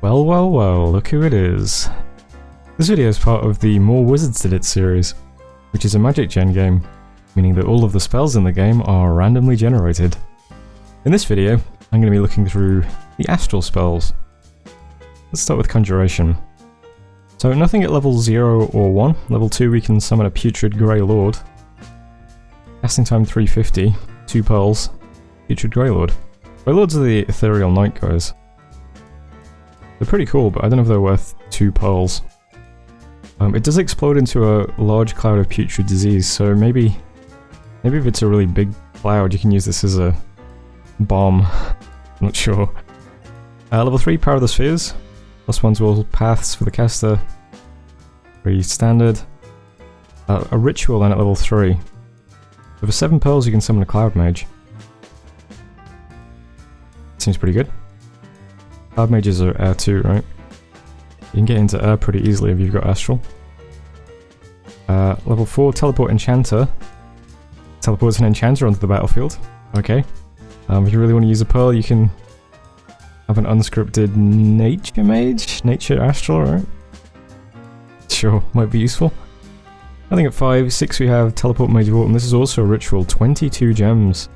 Well, well, well, look who it is. This video is part of the Morewizardsdidit series, which is a MagicGen game, meaning that all of the spells in the game are randomly generated. In this video, I'm going to be looking through the Astral spells. Let's start with Conjuration. So nothing at level 0 or 1. Level 2 we can summon a Putrid Grey Lord. Casting time 350, 2 pearls, Putrid Grey Lord. Grey Lords are the ethereal night guys. They're pretty cool, but I don't know if they're worth 2 pearls. It does explode into a large cloud of putrid disease, so maybe if it's a really big cloud, you can use this as a bomb. I'm not sure. Level 3, Power of the Spheres. +1 to all paths for the caster. Pretty standard. A ritual then at level 3. So for 7 pearls you can summon a Cloud Mage. Seems pretty good. Cloud Mages are air 2, right? You can get into air pretty easily if you've got Astral. Level 4, Teleport Enchanter. Teleports an Enchanter onto the battlefield. Okay. If you really want to use a pearl, you can have an unscripted Nature Mage? Nature Astral, right? Sure, might be useful. I think at 5, 6 we have Teleport Mage of Autumn. This is also a ritual, 22 gems.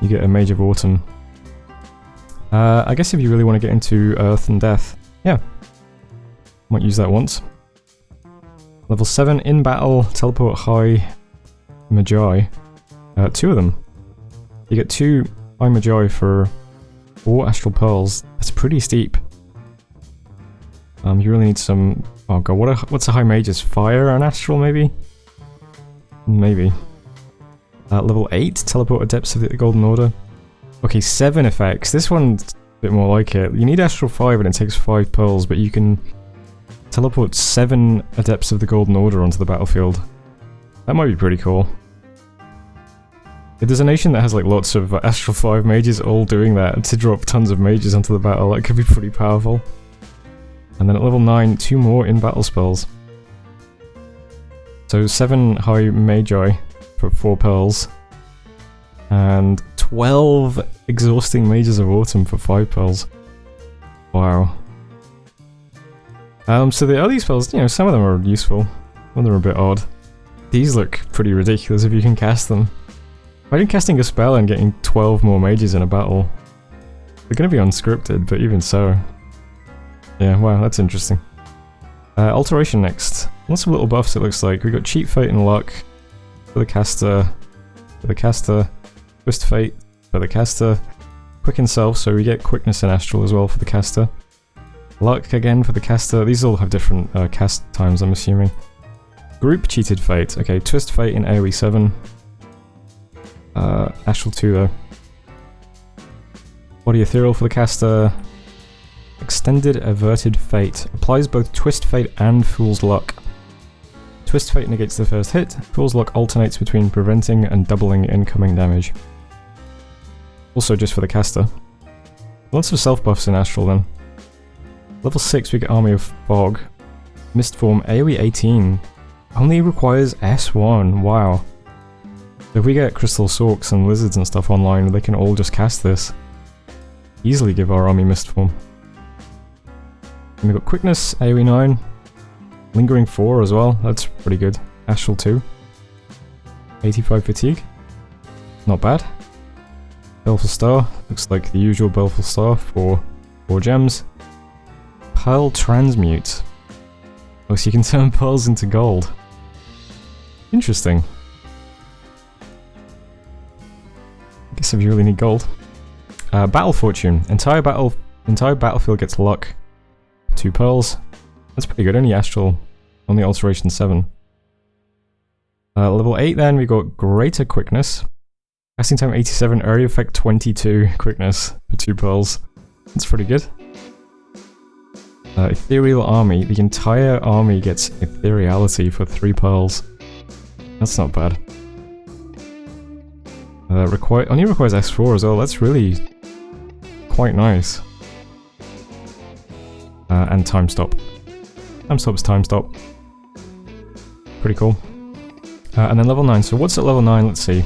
You get a Mage of Autumn. I guess if you really want to get into Earth and Death, yeah. Might use that once. Level 7, in battle, Teleport High Magi. 2 of them. You get 2 High Magi for 4 Astral Pearls. That's pretty steep. You really need some... Oh god, what's a High Mage's? Fire and Astral, maybe? Maybe. Level 8, Teleport Adepts of the Golden Order. Okay, 7 effects. This one's a bit more like it. You need Astral 5 and it takes 5 pearls, but you can teleport 7 Adepts of the Golden Order onto the battlefield. That might be pretty cool. If there's a nation that has like lots of Astral 5 mages all doing that to drop tons of mages onto the battle, that could be pretty powerful. And then at level 9, 2 more in-battle spells. So 7 High Magi for 4 pearls. And 12 Exhausting Mages of Autumn for 5 pearls. Wow. So the early spells, you know, some of them are useful. Some of them are a bit odd. These look pretty ridiculous if you can cast them. Imagine casting a spell and getting 12 more mages in a battle. They're gonna be unscripted, but even so. Yeah, wow, that's interesting. Alteration next. Lots of little buffs it looks like. We got Cheat Fate and Luck for the caster. Twist Fate for the caster. Quicken Self, so we get Quickness and Astral as well for the caster. Luck again for the caster. These all have different cast times, I'm assuming. Group Cheated Fate. Okay, Twist Fate in AoE 7. Astral 2 though. Body Ethereal for the caster. Extended Averted Fate. Applies both Twist Fate and Fool's Luck. Twist Fate negates the first hit. Fool's Luck alternates between preventing and doubling incoming damage. Also just for the caster. Lots of self buffs in Astral then. Level 6 we get Army of Fog. Mist Form AoE 18. Only requires S1. Wow. So if we get Crystal Sorks and Lizards and stuff online, they can all just cast this. Easily give our army Mist Form. And we've got Quickness, AoE 9. Lingering 4 as well, that's pretty good. Astral 2. 85 Fatigue. Not bad. Baleful Star, looks like the usual Baleful Star for 4 gems. Pearl Transmute. Oh, so you can turn pearls into gold. Interesting. I guess if you really need gold. Battle Fortune. Entire battlefield gets luck. 2 pearls. That's pretty good. Only Astral. Only Alteration 7. Level 8 then, we got Greater Quickness. Casting time 87, area effect 22, Quickness for 2 pearls. That's pretty good. Ethereal Army. The entire army gets Ethereality for 3 pearls. That's not bad. Only requires S4 as well. That's really quite nice. And Time Stop. Time Stop's Time Stop. Pretty cool. And then level 9. So what's at level 9? Let's see.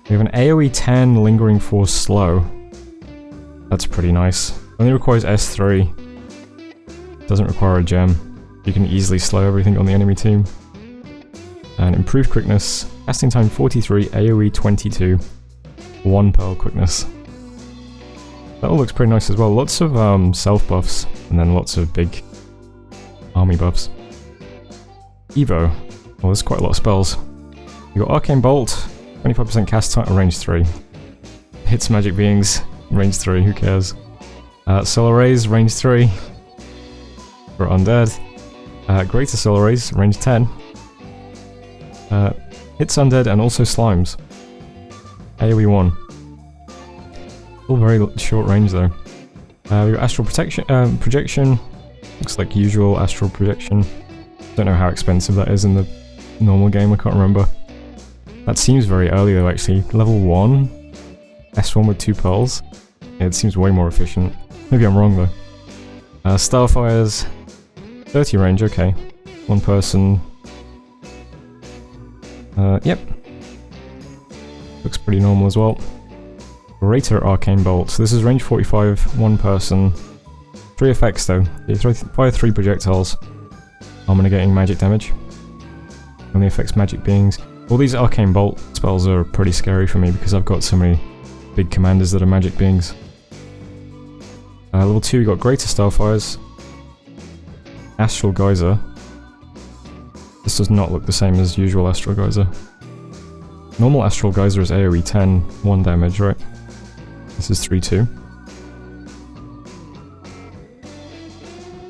We have an AoE 10 Lingering Force Slow. That's pretty nice. Only requires S3. Doesn't require a gem. You can easily slow everything on the enemy team. And improved quickness, casting time 43, AoE 22, 1 pearl quickness. That all looks pretty nice as well. Lots of self buffs, and then lots of big army buffs. Evo. Well, there's quite a lot of spells. You got Arcane Bolt, 25% cast time, range 3. Hits magic beings, range 3, who cares? Solar Rays, range 3. For undead. Greater Solar Rays, range 10. Hits undead and also slimes. AoE 1. All very short range though. We got Astral Projection. Looks like usual Astral Projection. Don't know how expensive that is in the normal game, I can't remember. That seems very early though actually. Level 1? S1 with 2 pearls? Yeah, it seems way more efficient. Maybe I'm wrong though. Starfires. 30 range, okay. 1 person. Yep. Looks pretty normal as well. Greater Arcane Bolt. So this is range 45, 1 person. 3 effects though. You fire 3 projectiles. Armor negating magic damage. Only affects magic beings. All these Arcane Bolt spells are pretty scary for me because I've got so many big commanders that are magic beings. Level 2 we got Greater Starfires. Astral Geyser. This does not look the same as usual Astral Geyser. Normal Astral Geyser is AoE 10, 1 damage, right? This is 3-2.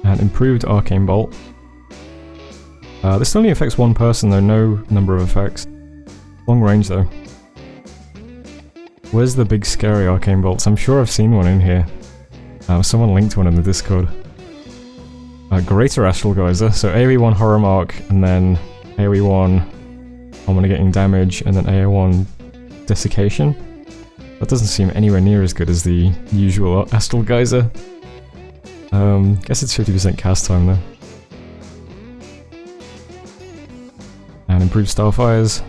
And improved Arcane Bolt. This only affects 1 person though, no number of effects. Long range though. Where's the big scary Arcane Bolts? I'm sure I've seen one in here. Someone linked one in the Discord. Greater Astral Geyser, so AoE 1 Horror Mark, and then AoE 1 Armor negating damage, and then AoE 1 Desiccation. That doesn't seem anywhere near as good as the usual Astral Geyser. Guess it's 50% cast time though. And improved Starfires.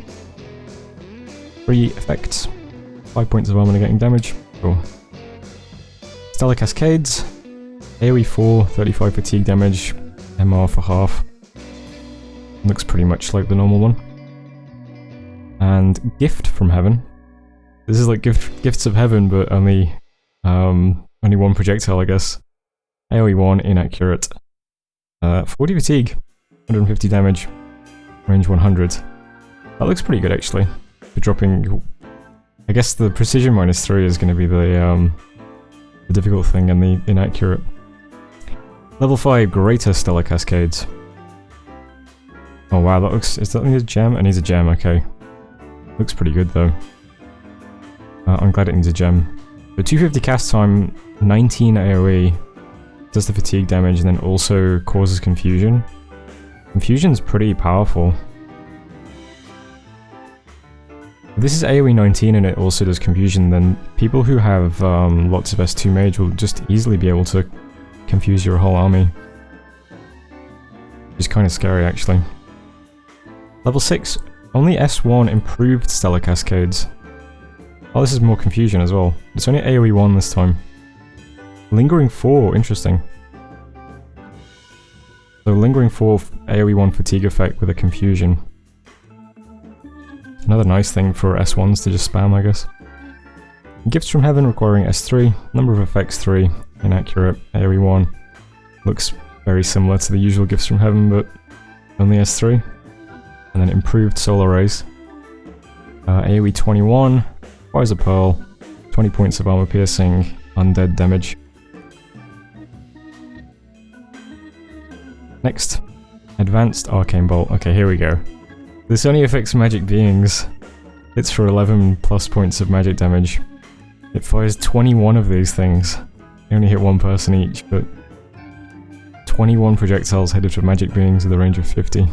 3 effects. 5 points of armor negating damage. Cool. Stellar Cascades. AoE 4, 35 fatigue damage. MR for half. Looks pretty much like the normal one. And Gift from Heaven. This is like Gifts of Heaven, but only 1 projectile, I guess. AoE 1, inaccurate. 40 fatigue, 150 damage. Range 100. That looks pretty good actually. For dropping... I guess the precision -3 is going to be the difficult thing and the inaccurate. Level 5, Greater Stellar Cascades. Oh wow, that looks... Is that need a gem? It needs a gem, okay. Looks pretty good though. I'm glad it needs a gem. But 250 cast time, 19 AoE. Does the fatigue damage and then also causes confusion. Confusion's pretty powerful. If this is AoE 19 and it also does confusion, then people who have lots of S2 mage will just easily be able to confuse your whole army. Which is kind of scary actually. Level 6, only S1 improved Stellar Cascades. Oh, this is more confusion as well. It's only AoE 1 this time. Lingering 4, interesting. So Lingering 4, AoE 1 fatigue effect with a confusion. Another nice thing for S1s to just spam, I guess. Gifts from Heaven requiring S3, number of effects 3, inaccurate, AoE 1. Looks very similar to the usual Gifts from Heaven, but only S3. And then improved Solar Rays. AoE 21, fires a pearl, 20 points of armor piercing, undead damage. Next, Advanced Arcane Bolt. Okay, here we go. This only affects magic beings. It's for 11 plus points of magic damage. It fires 21 of these things. They only hit 1 person each, but 21 projectiles headed for magic beings with a range of 50.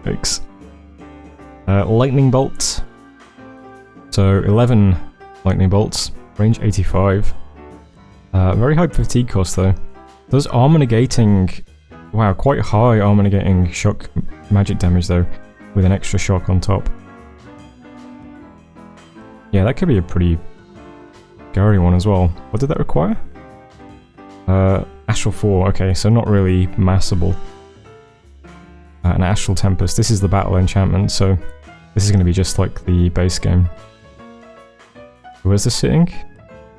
Yikes. Lightning Bolt. So 11 lightning bolts, range 85. Very high fatigue cost though. Does armor negating... Wow, quite high armor negating shock magic damage though, with an extra shock on top. Yeah, that could be a pretty scary one as well. What did that require? Astral 4, okay, so not really massable. An Astral Tempest. This is the battle enchantment, so this is going to be just like the base game. Where's this sitting?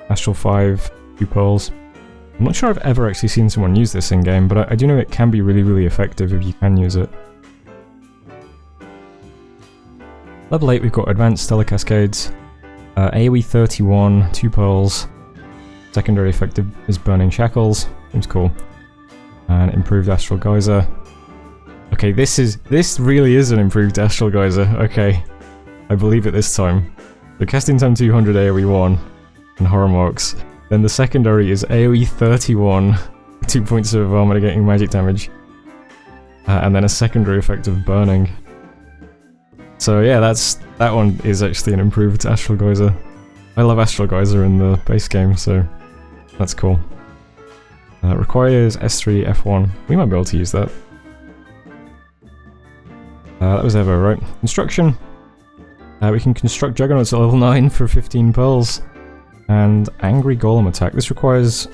Astral 5, 2 pearls. I'm not sure I've ever actually seen someone use this in-game, but I do know it can be really, really effective if you can use it. Level 8, we've got Advanced Stellar Cascades. AoE 31, 2 pearls. Secondary effective is Burning Shackles. Seems cool. And Improved Astral Geyser. Okay, this really is an improved Astral Geyser. Okay. I believe it this time. The casting time 200 AoE 1 and horror marks. Then the secondary is AoE 31, 2 points of armor negating magic damage. And then a secondary effect of burning. So yeah, that one is actually an improved Astral Geyser. I love Astral Geyser in the base game, so that's cool. Requires S3, F1. We might be able to use that. That was Evo, right? Construction. We can construct Juggernauts at level 9 for 15 pearls. And Angry Golem attack. This requires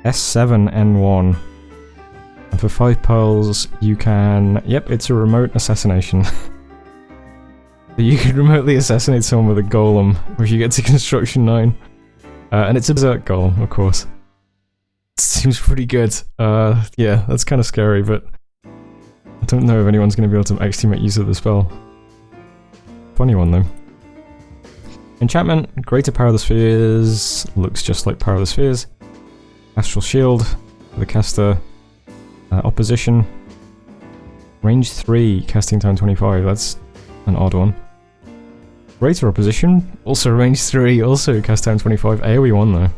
S7, N1. And for 5 pearls, you can... Yep, it's a remote assassination. You can remotely assassinate someone with a golem if you get to construction 9. And it's a berserk golem, of course. Seems pretty good. Yeah, that's kind of scary, but I don't know if anyone's going to be able to actually make use of the spell. Funny one, though. Enchantment, Greater Power of the Spheres, looks just like Power of the Spheres. Astral Shield, for the caster. Opposition. Range 3, casting time 25, that's an odd one. Greater Opposition, also range 3, also cast time 25, AoE 1 though.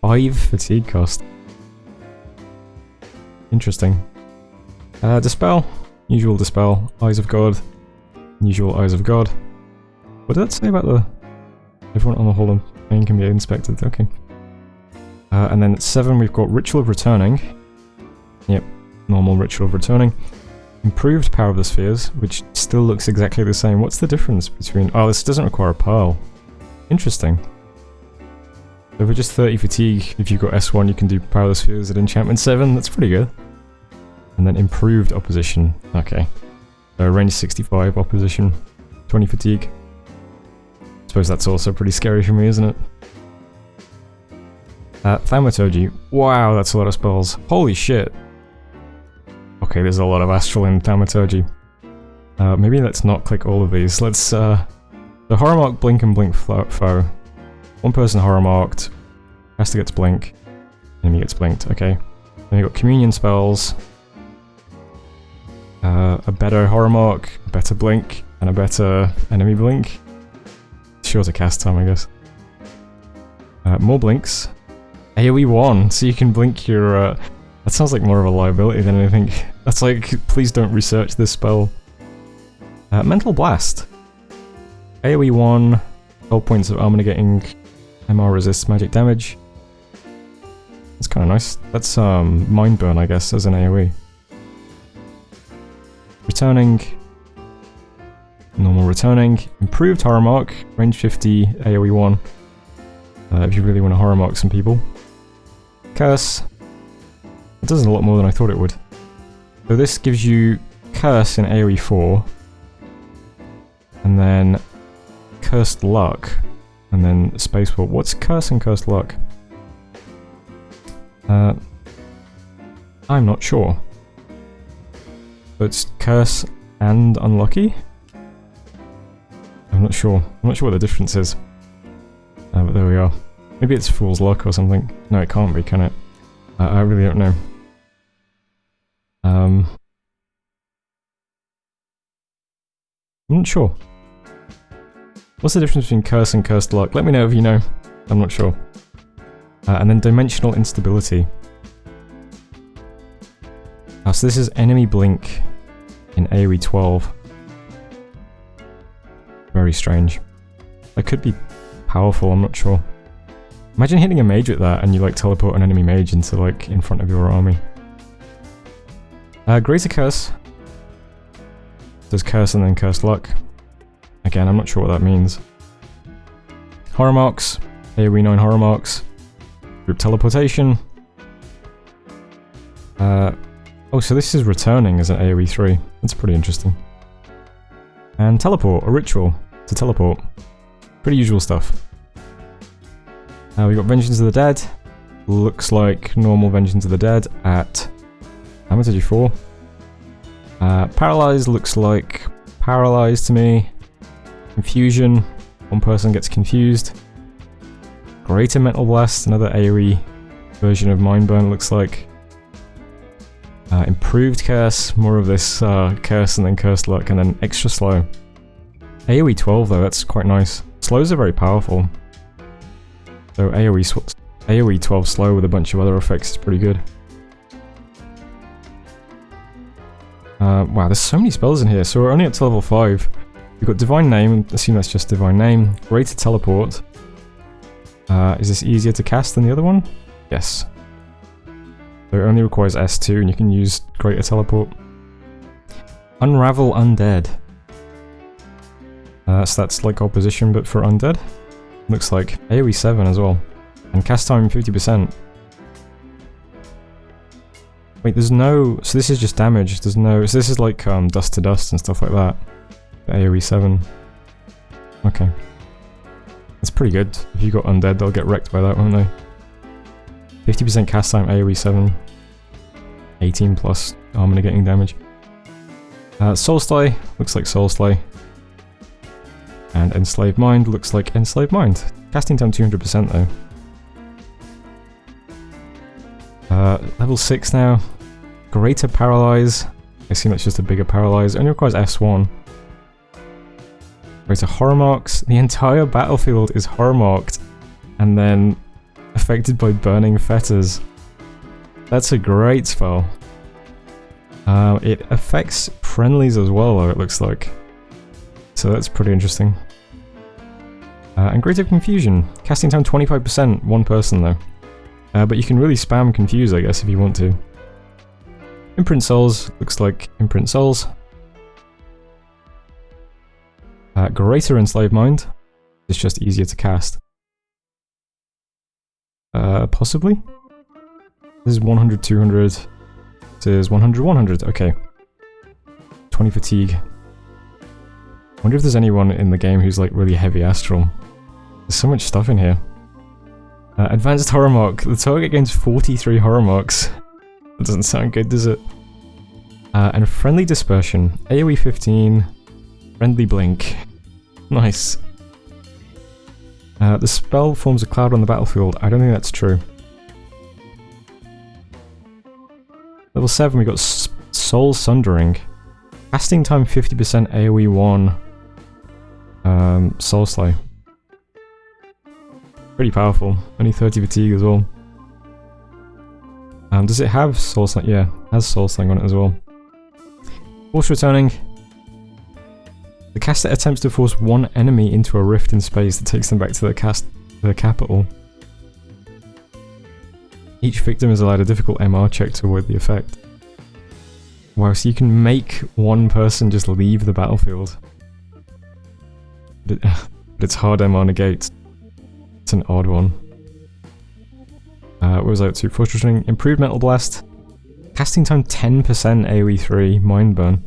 5 fatigue cost. Interesting. Dispel, usual Dispel, Eyes of God, usual Eyes of God. What did that say about the... Everyone on the whole thing can be inspected, okay. And then at 7 we've got Ritual of Returning. Yep, normal Ritual of Returning. Improved Power of the Spheres, which still looks exactly the same. What's the difference between... Oh, this doesn't require a Pearl. Interesting. So for just 30 fatigue, if you've got S1 you can do Power of the Spheres at Enchantment 7, that's pretty good. And then Improved Opposition, okay. Range 65 Opposition, 20 fatigue. Suppose that's also pretty scary for me, isn't it? Thaumaturgy. Wow, that's a lot of spells. Holy shit. Okay, there's a lot of Astral in Thaumaturgy. Maybe let's not click all of these. Let's, the Horror Mark, Blink and Blink foe. One person Horror Marked. Caster gets Blink. Enemy gets Blinked, okay. Then we've got Communion spells. A better Horror Mark, a better Blink, and a better Enemy Blink. Shorter cast time, I guess. More Blinks. AoE 1, so you can blink your... that sounds like more of a liability than anything. That's like, please don't research this spell. Mental Blast. AoE 1, 12 points of armor negating MR resists magic damage. That's kind of nice. That's Mind Burn, I guess, as an AoE. Returning. Normal Returning. Improved Horror Mark, range 50, AoE 1. If you really want to Horror Mark some people. Curse. It does a lot more than I thought it would. So this gives you Curse in AoE 4. And then Cursed Luck. And then Space Warp. What's Curse and Cursed Luck? I'm not sure. So it's Curse and Unlucky? I'm not sure. I'm not sure what the difference is. But there we are. Maybe it's Fool's Luck or something. No, it can't be, can it? I really don't know. I'm not sure. What's the difference between Curse and Cursed Luck? Let me know if you know. I'm not sure. And then Dimensional Instability. So this is Enemy Blink in AoE 12. Very strange. That could be powerful, I'm not sure. Imagine hitting a mage with that and you like teleport an enemy mage into like in front of your army. Greater Curse. There's Curse and then Cursed Luck. Again, I'm not sure what that means. Horror Marks. AoE 9 Horror Marks. Group Teleportation. Oh, so this is returning as an AoE 3. That's pretty interesting. And teleport, a ritual to teleport. Pretty usual stuff. We got Vengeance of the Dead. Looks like normal Vengeance of the Dead at Amateur 4. Paralyzed looks like Paralyzed to me. Confusion, one person gets confused. Greater Mental Blast, another AoE version of Mindburn looks like. Improved Curse, more of this Curse and then Cursed Luck, and then extra slow. AoE 12 though, that's quite nice. Slows are very powerful. So AoE 12 slow with a bunch of other effects is pretty good. Wow, there's so many spells in here. So we're only up to level 5. We've got Divine Name, assume that's just Divine Name. Greater Teleport. Is this easier to cast than the other one? Yes. So it only requires S2 and you can use Greater Teleport. Unravel Undead. So that's like Opposition but for Undead. Looks like AoE 7 as well. And cast time 50%. Wait, there's no... So this is just damage, there's no... So this is like Dust to Dust and stuff like that. AoE 7. Okay. That's pretty good. If you got Undead, they'll get wrecked by that, won't they? 50% cast time, AoE 7. 18 plus armor negating damage. Soulslay, looks like Soulslay. And Enslaved Mind looks like Enslaved Mind. Casting time 200% though. Level 6 now. Greater Paralyze. I assume that's just a bigger Paralyze. Only requires S1. Greater Horror Marks. The entire battlefield is horror marked. And then affected by Burning Fetters. That's a great spell. It affects friendlies as well though, it looks like. So that's pretty interesting. And Greater Confusion. Casting time 25%, one person though. But you can really spam Confuse, I guess, if you want to. Imprint Souls, looks like Imprint Souls. Greater Enslaved Mind. It's just easier to cast. Possibly? This is 100, 200. This is 100, 100, okay. 20 Fatigue. I wonder if there's anyone in the game who's like really heavy Astral. There's so much stuff in here. Advanced Horror Mark. The target gains 43 Horror Marks. That doesn't sound good, does it? And Friendly Dispersion. AoE 15. Friendly Blink. Nice. The spell forms a cloud on the battlefield. I don't think that's true. Level 7 we got Soul Sundering. Casting time 50% AoE 1. Soulslay. Pretty powerful. Only 30 fatigue as well. Does it have Soul Slang? Yeah, it has Soul Slang on it as well. Force Returning. The caster attempts to force one enemy into a rift in space that takes them back to the capital. Each victim is allowed a difficult MR check to avoid the effect. Wow, so you can make one person just leave the battlefield. But it's hard MR negate. It's an odd one. What was I up to? Force Returning, Improved Mental Blast. Casting time 10% AoE 3, Mindburn.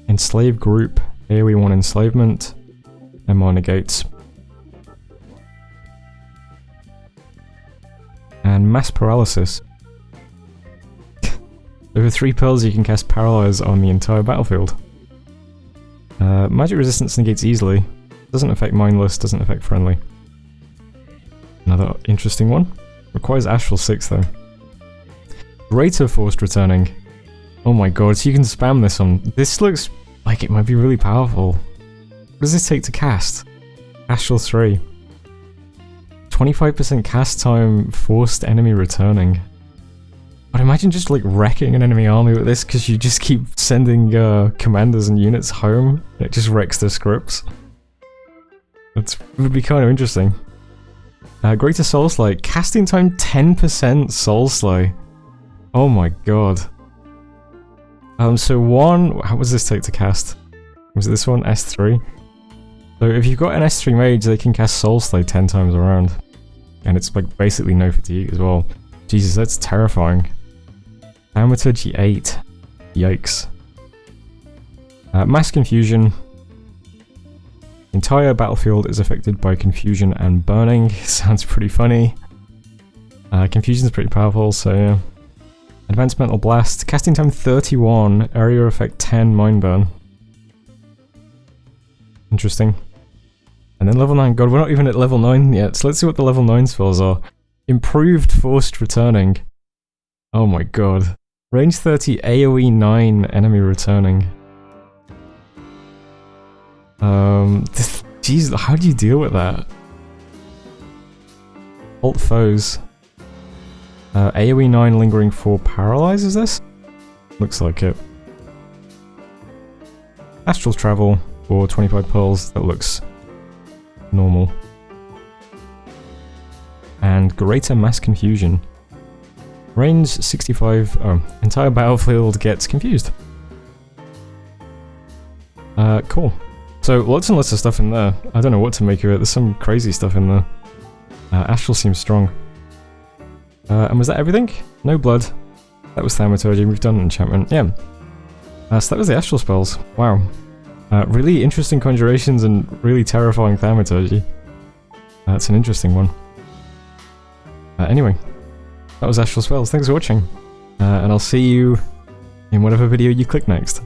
Enslaved Group, AoE 1 Enslavement. MR negates. And Mass Paralysis. Over 3 pearls you can cast Paralyze on the entire battlefield. Magic Resistance negates easily. Doesn't affect Mindless, doesn't affect Friendly. Another interesting one. Requires Astral 6 though. Greater Forced Returning. Oh my god, so you can spam this on... This looks like it might be really powerful. What does this take to cast? Astral 3. 25% cast time, forced enemy returning. But imagine just like wrecking an enemy army with this because you just keep sending commanders and units home. It just wrecks their scripts. That would be kind of interesting. Greater Soulslay. Casting time 10% Soulslay. Oh my god. So one... How does this take to cast? Was it this one? S3? So if you've got an S3 mage, they can cast Soulslay 10 times around. And it's like basically no fatigue as well. Jesus, that's terrifying. Thaumaturgy 8. Yikes. Mass confusion. Entire battlefield is affected by confusion and burning. Sounds pretty funny. Confusion is pretty powerful, so yeah. Advanced mental blast. Casting time 31. Area effect 10. Mind burn. Interesting. And then level 9. God, we're not even at level 9 yet, so let's see what the level 9 spells are. Improved forced returning. Oh my god. Range 30, AoE 9, enemy returning. Jeez, how do you deal with that? Halt foes. AoE 9 lingering 4 paralyze, is this? Looks like it. Astral travel for 25 pearls, that looks normal. And greater mass confusion. Range 65, entire battlefield gets confused. Cool. So lots and lots of stuff in there. I don't know what to make of it, there's some crazy stuff in there. Astral seems strong. And was that everything? No blood. That was Thaumaturgy, we've done enchantment, yeah. So that was the Astral spells, wow. Really interesting conjurations and really terrifying Thaumaturgy. That's an interesting one. Anyway, that was Astral spells, thanks for watching. And I'll see you in whatever video you click next.